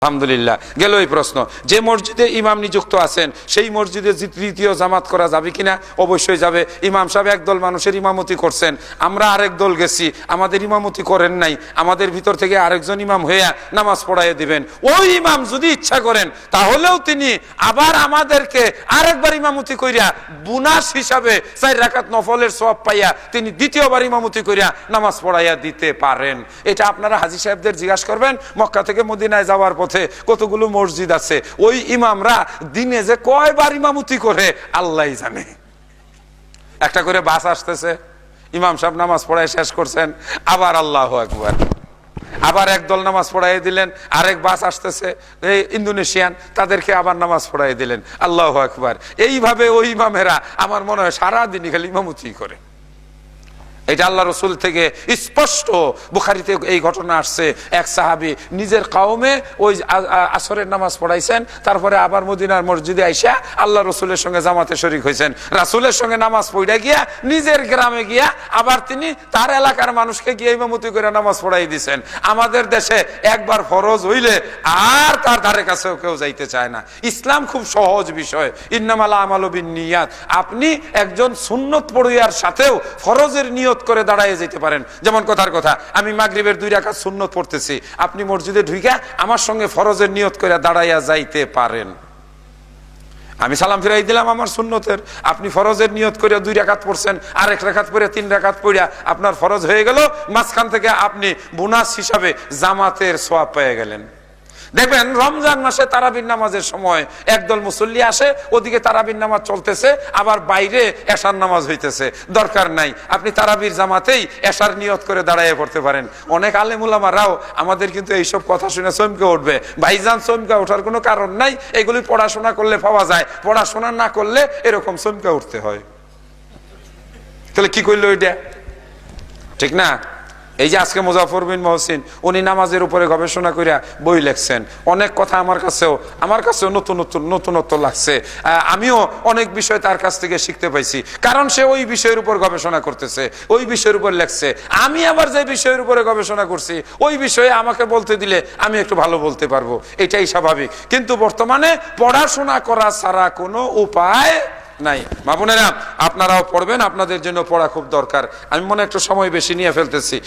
আলহামদুলিল্লাহ গেল এই প্রশ্ন, যে মসজিদে ইমাম নিযুক্ত আছেন সেই মসজিদে তৃতীয় জামাত করা যাবে কিনা? অবশ্যই যাবে। ইমাম সাহেব একদল মানুষের ইমামতি করছেন, আমরা আরেক দল গেছি, আমাদের ইমামতি করেন নাই, আমাদের ভিতর থেকে আরেকজন ইমাম হইয়া নামাজ পড়াইয়া দিবেন। ওই ইমাম যদি ইচ্ছা করেন তাহলেও তিনি আবার আমাদেরকে আরেকবার ইমামতি কইরা বোনাস হিসাবে 4 রাকাত নফলের সওয়াব পাইয়া তিনি দ্বিতীয়বার ইমামতি কইরা নামাজ পড়াইয়া দিতে পারেন। এটা আপনারা হাজী সাহেবদের জিজ্ঞাসা করবেন, মক্কা থেকে মদিনায় যাওয়ার কতগুলো মসজিদ আছে, ওই ইমামরা দিনে যে কয়বার ইমামতি করে আল্লাহই জানে। একটা করে বাস আসতেছে, ইমাম সাহেব নামাজ পড়ায় শেষ করছেন, আবার আল্লাহু আকবার, আবার একদল নামাজ পড়াই দিলেন, আরেক বাস আসতেছে এই ইন্দোনেশিয়ান, তাদেরকে আবার নামাজ পড়াই দিলেন, আল্লাহু আকবার। এইভাবে ওই ইমামেরা আমার মনে হয় সারাদিনই খালি ইমামতি করে। এটা আল্লাহ রসুল থেকে স্পষ্ট, বুখারীতে এই ঘটনা আসছে। এক সাহাবী নিজের কওমে ওই আসরের নামাজ পড়াইছেন, তারপরে আবার মদিনার মসজিদে আইসা আল্লাহ রসুলের সঙ্গে জামাতে শরীক হয়েছেন। রাসূলের সঙ্গে নামাজ পড়া গিয়া নিজের গ্রামে গিয়া আবার তিনি তার এলাকার মানুষকে গিয়ে ইমামতি করে নামাজ পড়াই দিয়েছেন। আমাদের দেশে একবার ফরজ হইলে আর তার ধারে কাছেও কেউ যাইতে চায় না। ইসলাম খুব সহজ বিষয়, ইন্নামাল আমালু বিন্নিয়াত। আপনি একজন সুন্নত পড়ুয়ার সাথেও ফরজের নিয়ত করে দাঁড়ায় যেতে পারেন। যেমন কথার কথা, আমি মাগরিবের 2 রাকাত সুন্নত পড়তেছি, আপনি মসজিদে ঢুইকা আমার সঙ্গে ফরজের নিয়ত করে দাঁড়াইয়া যাইতে পারেন। আমি সালাম ফিরাই দিলাম আমার সুন্নতের, আপনি ফরজের নিয়ত করে 2 রাকাত পড়ছেন, আর 1 রাকাত পড়ে 3 রাকাত পড়িয়া আপনার ফরজ হয়ে গেল। মাঝখান থেকে আপনি বোনাস হিসাবে জামাতের সওয়াব পেয়ে গেলেন। দেখবেন রমজান মাসে তারাবির নামাজের সময় একদল মুসল্লি আসে, ওদিকে তারাবির নামাজ চলতেছে, আবার বাইরে এশার নামাজ হইতেছে। দরকার নাই, আপনি তারাবির জামাতেই এশার নিয়ত করে দাঁড়াইয়ে পড়তে পারেন। অনেক আলেম উলামারাও আমাদের কিন্তু এইসব কথা শুনে চমকে উঠবে। ভাইজান, চমকে ওঠার কোনো কারণ নাই, এগুলি পড়াশোনা করলে পাওয়া যায়, পড়াশোনা না করলে এরকম চমকে উঠতে হয়। তাহলে কি করলো এটা? ঠিক না? এই যে আজকে মুজাফর বিন মহসিন, উনি নামাজের উপরে গবেষণা করে বই লিখছেন। অনেক কথা আমার কাছেও নতুনত্ব লাগছে। আমিও অনেক বিষয় তার কাছ থেকে শিখতে পাইছি, কারণ সে ওই বিষয়ের উপর গবেষণা করতেছে, ওই বিষয়ের উপর লেখছে। আমি আবার যে বিষয়ের উপরে গবেষণা করছি ওই বিষয়ে আমাকে বলতে দিলে আমি একটু ভালো বলতে পারবো, এটাই স্বাভাবিক। কিন্তু বর্তমানে পড়াশোনা করা ছাড়া কোনো উপায় নাই। মা বোনেরা, আপনারাও পড়বেন, আপনাদের জন্য পড়া খুব দরকার। আমি মনে একটু সময় বেশি নিয়ে ফেলতেছি।